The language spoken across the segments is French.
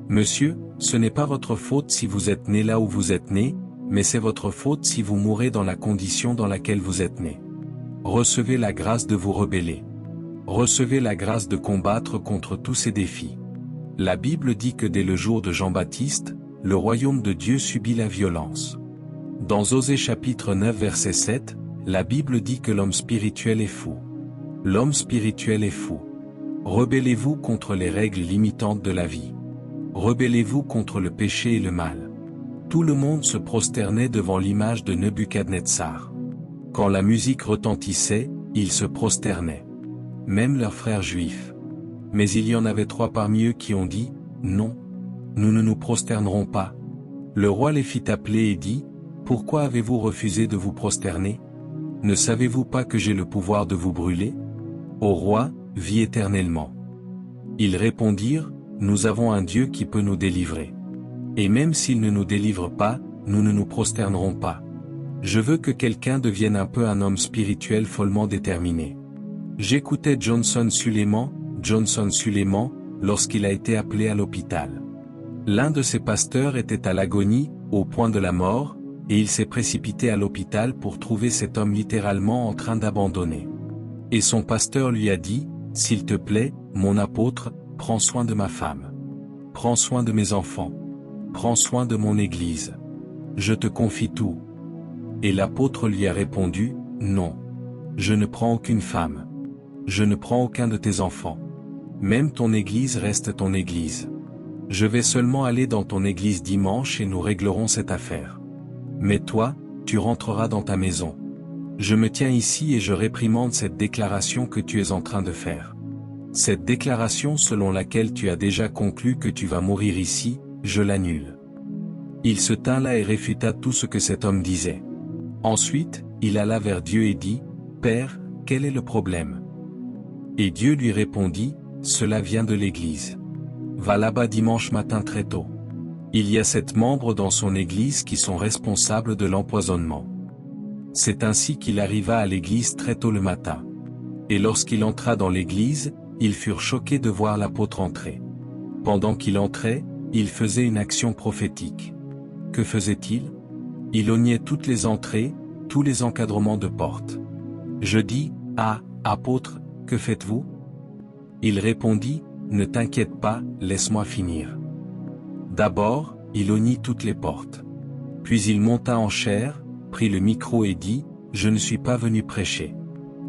Monsieur, ce n'est pas votre faute si vous êtes né là où vous êtes né, mais c'est votre faute si vous mourrez dans la condition dans laquelle vous êtes né. Recevez la grâce de vous rebeller. Recevez la grâce de combattre contre tous ces défis. La Bible dit que dès le jour de Jean-Baptiste, le royaume de Dieu subit la violence. Dans Osée chapitre 9 verset 7, la Bible dit que l'homme spirituel est fou. L'homme spirituel est fou. Rebellez-vous contre les règles limitantes de la vie. Rebellez-vous contre le péché et le mal. Tout le monde se prosternait devant l'image de Nebuchadnezzar. Quand la musique retentissait, ils se prosternaient. Même leurs frères juifs. Mais il y en avait 3 parmi eux qui ont dit, « Non, nous ne nous prosternerons pas. » Le roi les fit appeler et dit, « Pourquoi avez-vous refusé de vous prosterner? Ne savez-vous pas que j'ai le pouvoir de vous brûler? Ô roi, vis éternellement. » Ils répondirent, « Nous avons un Dieu qui peut nous délivrer. Et même s'il ne nous délivre pas, nous ne nous prosternerons pas. » Je veux que quelqu'un devienne un peu un homme spirituel follement déterminé. J'écoutais Johnson Suleiman, lorsqu'il a été appelé à l'hôpital. L'un de ses pasteurs était à l'agonie, au point de la mort, et il s'est précipité à l'hôpital pour trouver cet homme littéralement en train d'abandonner. Et son pasteur lui a dit, « S'il te plaît, mon apôtre, prends soin de ma femme. Prends soin de mes enfants. Prends soin de mon Église. Je te confie tout. » Et l'apôtre lui a répondu, « Non. Je ne prends aucune femme. Je ne prends aucun de tes enfants. Même ton Église reste ton Église. Je vais seulement aller dans ton Église dimanche et nous réglerons cette affaire. Mais toi, tu rentreras dans ta maison. Je me tiens ici et je réprimande cette déclaration que tu es en train de faire. Cette déclaration selon laquelle tu as déjà conclu que tu vas mourir ici, je l'annule. » Il se tint là et réfuta tout ce que cet homme disait. Ensuite, il alla vers Dieu et dit, « Père, quel est le problème? » Et Dieu lui répondit, « Cela vient de l'Église. Va là-bas dimanche matin très tôt. Il y a 7 membres dans son Église qui sont responsables de l'empoisonnement. » C'est ainsi qu'il arriva à l'Église très tôt le matin. Et lorsqu'il entra dans l'Église, ils furent choqués de voir l'apôtre entrer. Pendant qu'il entrait, il faisait une action prophétique. Que faisait-il? Il ognait toutes les entrées, tous les encadrements de portes. Je dis, « Ah, apôtre, que faites-vous » Il répondit, « Ne t'inquiète pas, laisse-moi finir. » D'abord, il ognit toutes les portes. Puis il monta en chair, prit le micro et dit, « Je ne suis pas venu prêcher.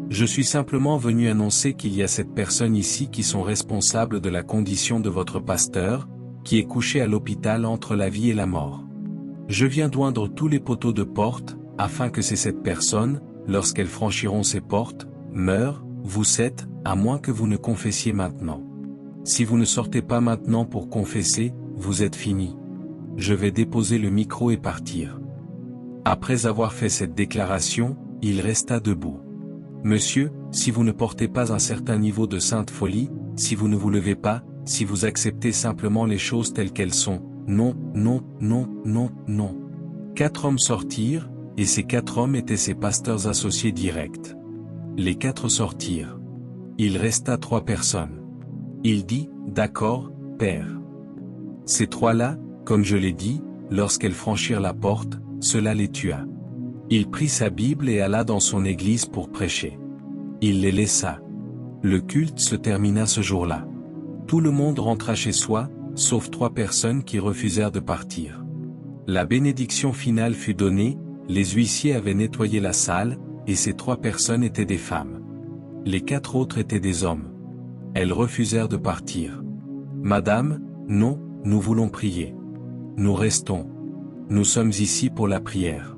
Je suis simplement venu annoncer qu'il y a 7 personnes ici qui sont responsables de la condition de votre pasteur, qui est couché à l'hôpital entre la vie et la mort. Je viens d'oindre tous les poteaux de porte, afin que ces 7 personnes, lorsqu'elles franchiront ces portes, meurent, vous 7, à moins que vous ne confessiez maintenant. Si vous ne sortez pas maintenant pour confesser, vous êtes finis. Je vais déposer le micro et partir. » Après avoir fait cette déclaration, il resta debout. « Monsieur, si vous ne portez pas un certain niveau de sainte folie, si vous ne vous levez pas, si vous acceptez simplement les choses telles qu'elles sont, non, non, non, non, non. » 4 hommes sortirent, et ces 4 hommes étaient ses pasteurs associés directs. Les 4 sortirent. Il resta 3 personnes. Il dit, « D'accord, Père. » Ces 3-là, comme je l'ai dit, lorsqu'elles franchirent la porte, cela les tua. Il prit sa Bible et alla dans son église pour prêcher. Il les laissa. Le culte se termina ce jour-là. Tout le monde rentra chez soi, sauf 3 personnes qui refusèrent de partir. La bénédiction finale fut donnée, les huissiers avaient nettoyé la salle, et ces 3 personnes étaient des femmes. Les 4 autres étaient des hommes. Elles refusèrent de partir. « Madame, non, nous voulons prier. Nous restons. Nous sommes ici pour la prière. »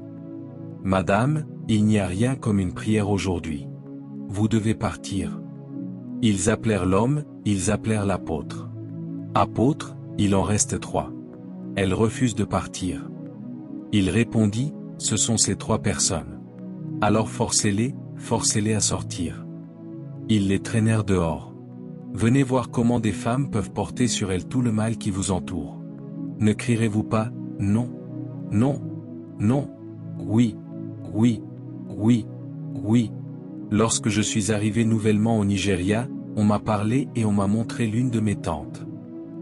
« Madame, il n'y a rien comme une prière aujourd'hui. Vous devez partir. » Ils appelèrent l'homme, ils appelèrent l'apôtre. « Apôtre, il en reste 3. Elles refusent de partir. » Il répondit, « Ce sont ces 3 personnes. Alors forcez-les à sortir. » Ils les traînèrent dehors. Venez voir comment des femmes peuvent porter sur elles tout le mal qui vous entoure. Ne crierez-vous pas, non, non, non, oui, oui, oui, oui. Lorsque je suis arrivé nouvellement au Nigeria, on m'a parlé et on m'a montré l'une de mes tantes.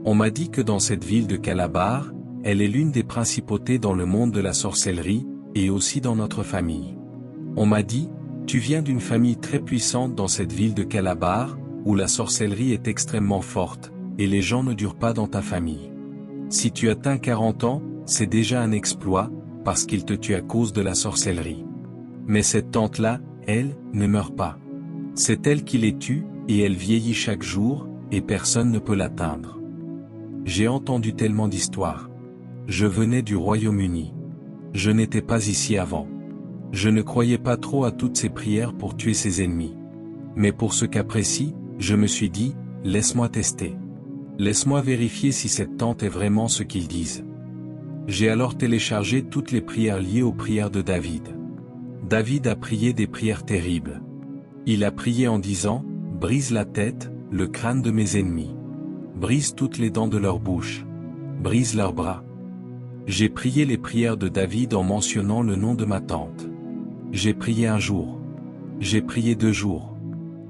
On m'a dit que dans cette ville de Calabar, elle est l'une des principautés dans le monde de la sorcellerie, et aussi dans notre famille. On m'a dit, tu viens d'une famille très puissante dans cette ville de Calabar, où la sorcellerie est extrêmement forte, et les gens ne durent pas dans ta famille. Si tu atteins 40 ans, c'est déjà un exploit, parce qu'il te tue à cause de la sorcellerie. Mais cette tante-là, elle, ne meurt pas. C'est elle qui les tue, et elle vieillit chaque jour, et personne ne peut l'atteindre. J'ai entendu tellement d'histoires. Je venais du Royaume-Uni. Je n'étais pas ici avant. Je ne croyais pas trop à toutes ces prières pour tuer ses ennemis. Mais pour ce cas précis, je me suis dit, laisse-moi tester. Laisse-moi vérifier si cette tante est vraiment ce qu'ils disent. J'ai alors téléchargé toutes les prières liées aux prières de David. David a prié des prières terribles. Il a prié en disant, brise la tête, le crâne de mes ennemis. Brise toutes les dents de leur bouche. Brise leurs bras. J'ai prié les prières de David en mentionnant le nom de ma tante. J'ai prié un jour. J'ai prié 2 jours.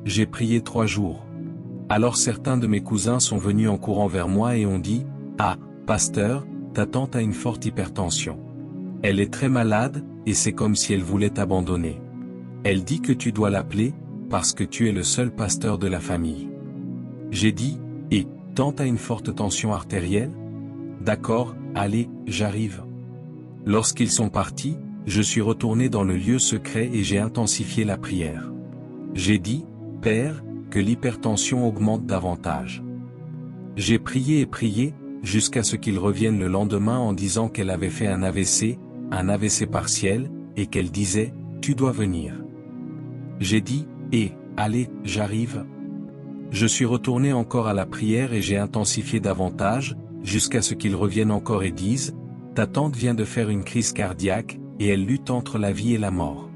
J'ai prié 3 jours. Alors certains de mes cousins sont venus en courant vers moi et ont dit, ah, pasteur, ta tante a une forte hypertension. Elle est très malade, et c'est comme si elle voulait t'abandonner. Elle dit que tu dois l'appeler, parce que tu es le seul pasteur de la famille. J'ai dit, et, tante a une forte tension artérielle? D'accord, allez, j'arrive. Lorsqu'ils sont partis, je suis retourné dans le lieu secret et j'ai intensifié la prière. J'ai dit, Père, que l'hypertension augmente davantage. J'ai prié et prié, jusqu'à ce qu'il revienne le lendemain en disant qu'elle avait fait un AVC partiel, et qu'elle disait, tu dois venir. J'ai dit, allez, j'arrive. Je suis retourné encore à la prière et j'ai intensifié davantage, jusqu'à ce qu'il revienne encore et dise, ta tante vient de faire une crise cardiaque, et elle lutte entre la vie et la mort.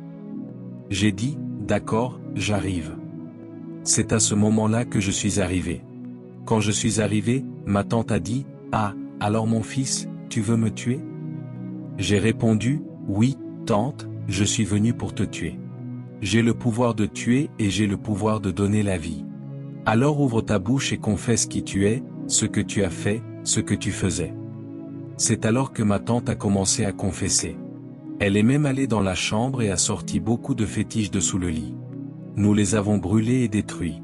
J'ai dit, d'accord, j'arrive. C'est à ce moment-là que je suis arrivé. Quand je suis arrivé, ma tante a dit, ah, alors mon fils, tu veux me tuer? J'ai répondu, oui, tante, je suis venu pour te tuer. J'ai le pouvoir de tuer et j'ai le pouvoir de donner la vie. Alors ouvre ta bouche et confesse qui tu es, ce que tu as fait, ce que tu faisais. C'est alors que ma tante a commencé à confesser. Elle est même allée dans la chambre et a sorti beaucoup de fétiches de sous le lit. Nous les avons brûlés et détruits.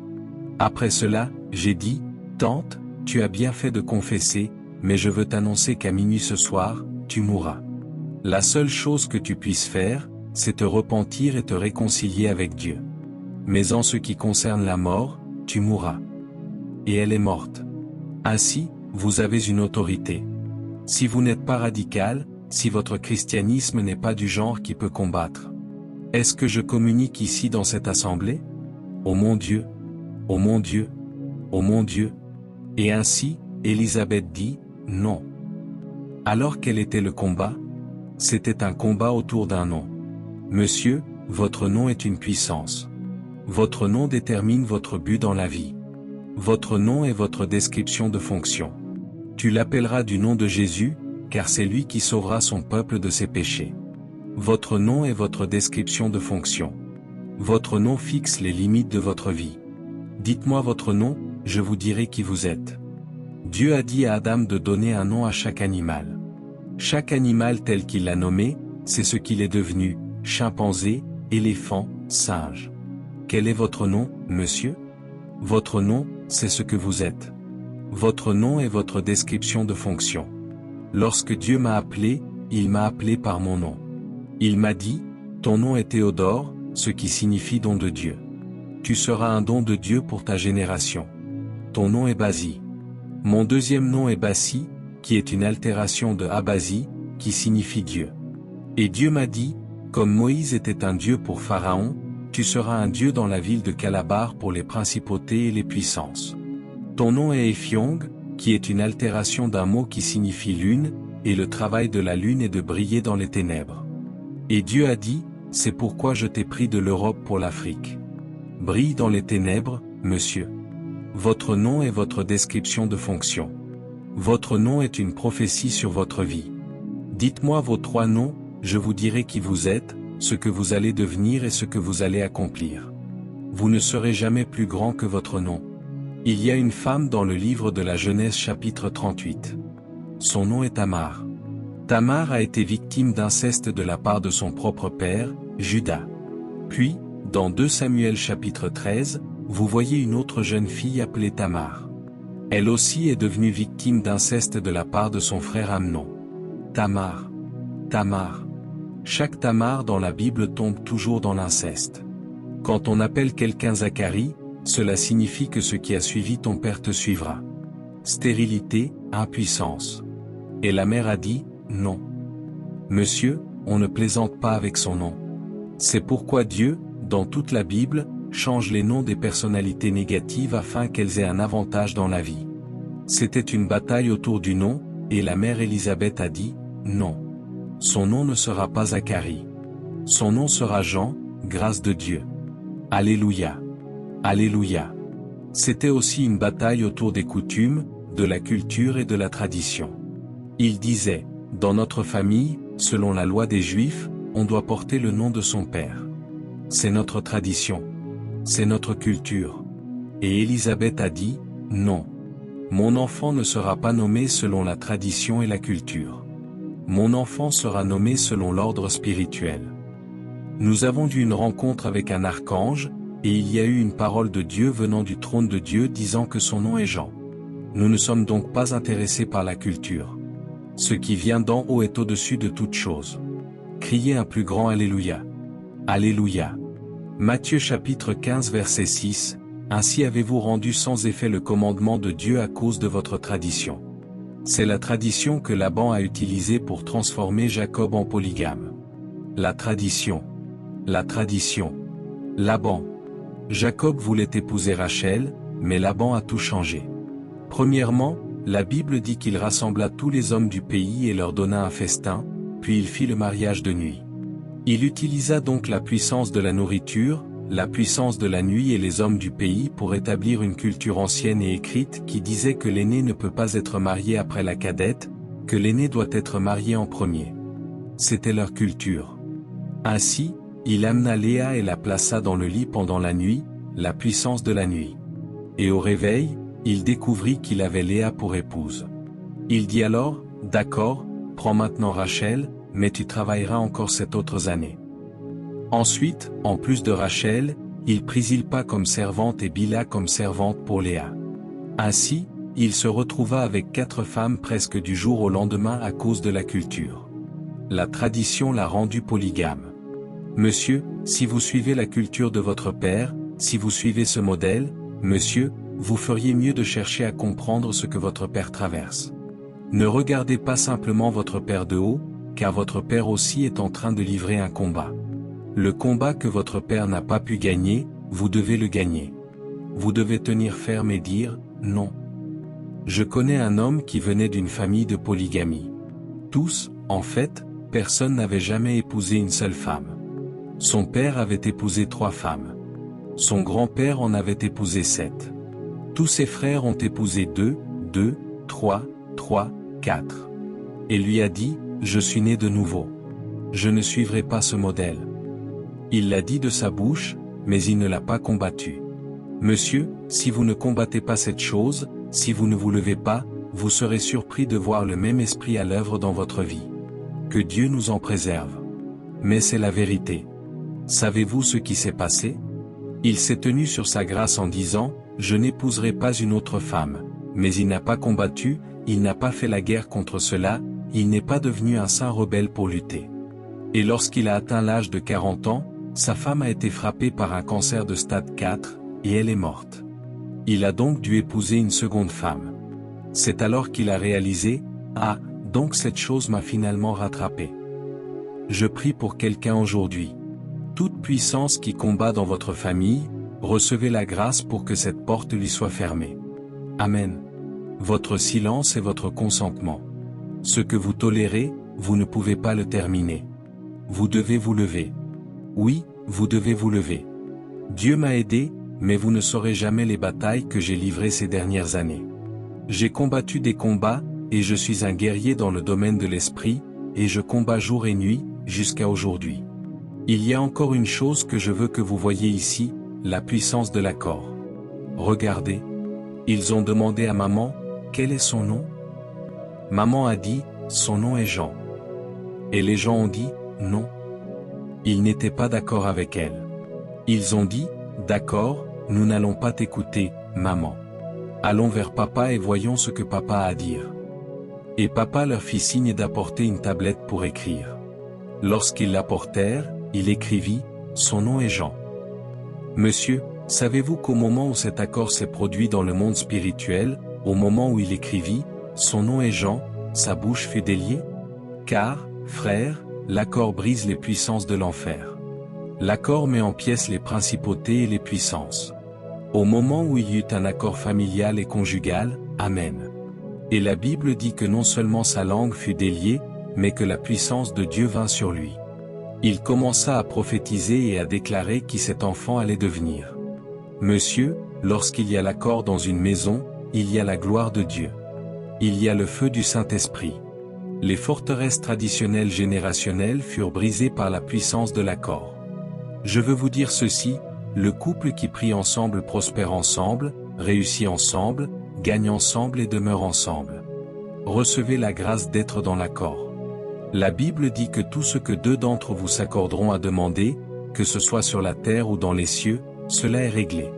Après cela, j'ai dit, tante, tu as bien fait de confesser, mais je veux t'annoncer qu'à minuit ce soir, tu mourras. La seule chose que tu puisses faire, c'est te repentir et te réconcilier avec Dieu. Mais en ce qui concerne la mort, tu mourras. Et elle est morte. Ainsi, vous avez une autorité. Si vous n'êtes pas radical, si votre christianisme n'est pas du genre qui peut combattre. Est-ce que je communique ici dans cette assemblée? Oh mon Dieu! Oh mon Dieu! Oh mon Dieu! Et ainsi, Élisabeth dit, non. Alors quel était le combat? C'était un combat autour d'un nom. Monsieur, votre nom est une puissance. Votre nom détermine votre but dans la vie. Votre nom est votre description de fonction. Tu l'appelleras du nom de Jésus, car c'est lui qui sauvera son peuple de ses péchés. Votre nom est votre description de fonction. Votre nom fixe les limites de votre vie. Dites-moi votre nom, je vous dirai qui vous êtes. Dieu a dit à Adam de donner un nom à chaque animal. Chaque animal tel qu'il l'a nommé, c'est ce qu'il est devenu, chimpanzé, éléphant, singe. Quel est votre nom, monsieur? Votre nom, c'est ce que vous êtes. Votre nom est votre description de fonction. Lorsque Dieu m'a appelé, il m'a appelé par mon nom. Il m'a dit, ton nom est Théodore, ce qui signifie don de Dieu. Tu seras un don de Dieu pour ta génération. Ton nom est Basi. Mon deuxième nom est Bassi, qui est une altération de Abasi, qui signifie Dieu. Et Dieu m'a dit, comme Moïse était un Dieu pour Pharaon, tu seras un Dieu dans la ville de Calabar pour les principautés et les puissances. Ton nom est Ephiong, qui est une altération d'un mot qui signifie lune, et le travail de la lune est de briller dans les ténèbres. Et Dieu a dit, c'est pourquoi je t'ai pris de l'Europe pour l'Afrique. Brille dans les ténèbres, monsieur. Votre nom est votre description de fonction. Votre nom est une prophétie sur votre vie. Dites-moi vos 3 noms, je vous dirai qui vous êtes, ce que vous allez devenir et ce que vous allez accomplir. Vous ne serez jamais plus grand que votre nom. Il y a une femme dans le livre de la Genèse chapitre 38. Son nom est Tamar. Tamar a été victime d'inceste de la part de son propre père, Juda. Puis, dans 2 Samuel chapitre 13, vous voyez une autre jeune fille appelée Tamar. Elle aussi est devenue victime d'inceste de la part de son frère Amnon. Tamar. Tamar. Chaque Tamar dans la Bible tombe toujours dans l'inceste. Quand on appelle quelqu'un Zacharie, cela signifie que ce qui a suivi ton père te suivra. Stérilité, impuissance. Et la mère a dit, non. Monsieur, on ne plaisante pas avec son nom. C'est pourquoi Dieu, dans toute la Bible, change les noms des personnalités négatives afin qu'elles aient un avantage dans la vie. C'était une bataille autour du nom, et la mère Élisabeth a dit, non. Son nom ne sera pas Zacharie. Son nom sera Jean, grâce de Dieu. Alléluia. Alléluia. C'était aussi une bataille autour des coutumes, de la culture et de la tradition. Il disait, dans notre famille, selon la loi des Juifs, on doit porter le nom de son père. C'est notre tradition. C'est notre culture. Et Élisabeth a dit, non. Mon enfant ne sera pas nommé selon la tradition et la culture. Mon enfant sera nommé selon l'ordre spirituel. Nous avons eu une rencontre avec un archange, et il y a eu une parole de Dieu venant du trône de Dieu disant que son nom est Jean. Nous ne sommes donc pas intéressés par la culture. Ce qui vient d'en haut est au-dessus de toute chose. Criez un plus grand Alléluia. Alléluia. Matthieu chapitre 15 verset 6, ainsi avez-vous rendu sans effet le commandement de Dieu à cause de votre tradition. C'est la tradition que Laban a utilisée pour transformer Jacob en polygame. La tradition. La tradition. Laban. Jacob voulait épouser Rachel, mais Laban a tout changé. Premièrement, la Bible dit qu'il rassembla tous les hommes du pays et leur donna un festin, puis il fit le mariage de nuit. Il utilisa donc la puissance de la nourriture, la puissance de la nuit et les hommes du pays pour établir une culture ancienne et écrite qui disait que l'aîné ne peut pas être marié après la cadette, que l'aîné doit être marié en premier. C'était leur culture. Ainsi, il amena Léa et la plaça dans le lit pendant la nuit, la puissance de la nuit. Et au réveil, il découvrit qu'il avait Léa pour épouse. Il dit alors, d'accord, prends maintenant Rachel, mais tu travailleras encore 7 autres années. Ensuite, en plus de Rachel, il prit Zilpa comme servante et Bila comme servante pour Léa. Ainsi, il se retrouva avec 4 femmes presque du jour au lendemain à cause de la culture. La tradition l'a rendu polygame. Monsieur, si vous suivez la culture de votre père, si vous suivez ce modèle, monsieur, vous feriez mieux de chercher à comprendre ce que votre père traverse. Ne regardez pas simplement votre père de haut, car votre père aussi est en train de livrer un combat. Le combat que votre père n'a pas pu gagner, vous devez le gagner. Vous devez tenir ferme et dire, non. Je connais un homme qui venait d'une famille de polygamie. Tous, en fait, personne n'avait jamais épousé une seule femme. Son père avait épousé 3 femmes. Son grand-père en avait épousé 7. Tous ses frères ont épousé 2, 3, 4. Et lui a dit, je suis né de nouveau. Je ne suivrai pas ce modèle. Il l'a dit de sa bouche, mais il ne l'a pas combattu. Monsieur, si vous ne combattez pas cette chose, si vous ne vous levez pas, vous serez surpris de voir le même esprit à l'œuvre dans votre vie. Que Dieu nous en préserve. Mais c'est la vérité. Savez-vous ce qui s'est passé? Il s'est tenu sur sa grâce en disant, je n'épouserai pas une autre femme, mais il n'a pas combattu, il n'a pas fait la guerre contre cela, il n'est pas devenu un saint rebelle pour lutter. Et lorsqu'il a atteint l'âge de 40 ans, sa femme a été frappée par un cancer de stade 4, et elle est morte. Il a donc dû épouser une seconde femme. C'est alors qu'il a réalisé, ah, donc cette chose m'a finalement rattrapé. Je prie pour quelqu'un aujourd'hui. Toute puissance qui combat dans votre famille, recevez la grâce pour que cette porte lui soit fermée. Amen. Votre silence est votre consentement. Ce que vous tolérez, vous ne pouvez pas le terminer. Vous devez vous lever. Oui, vous devez vous lever. Dieu m'a aidé, mais vous ne saurez jamais les batailles que j'ai livrées ces dernières années. J'ai combattu des combats, et je suis un guerrier dans le domaine de l'esprit, et je combats jour et nuit, jusqu'à aujourd'hui. Il y a encore une chose que je veux que vous voyiez ici, la puissance de l'accord. Regardez. Ils ont demandé à maman, quel est son nom? Maman a dit, son nom est Jean. Et les gens ont dit, non. Ils n'étaient pas d'accord avec elle. Ils ont dit, d'accord, nous n'allons pas t'écouter, maman. Allons vers papa et voyons ce que papa a à dire. Et papa leur fit signe d'apporter une tablette pour écrire. Lorsqu'ils l'apportèrent, il écrivit, son nom est Jean. Monsieur, savez-vous qu'au moment où cet accord s'est produit dans le monde spirituel, au moment où il écrivit, son nom est Jean, sa bouche fut déliée? Car, frères, l'accord brise les puissances de l'enfer. L'accord met en pièces les principautés et les puissances. Au moment où il y eut un accord familial et conjugal, Amen. Et la Bible dit que non seulement sa langue fut déliée, mais que la puissance de Dieu vint sur lui. Il commença à prophétiser et à déclarer qui cet enfant allait devenir. Monsieur, lorsqu'il y a l'accord dans une maison, il y a la gloire de Dieu. Il y a le feu du Saint-Esprit. Les forteresses traditionnelles générationnelles furent brisées par la puissance de l'accord. Je veux vous dire ceci, le couple qui prie ensemble prospère ensemble, réussit ensemble, gagne ensemble et demeure ensemble. Recevez la grâce d'être dans l'accord. La Bible dit que tout ce que deux d'entre vous s'accorderont à demander, que ce soit sur la terre ou dans les cieux, cela est réglé.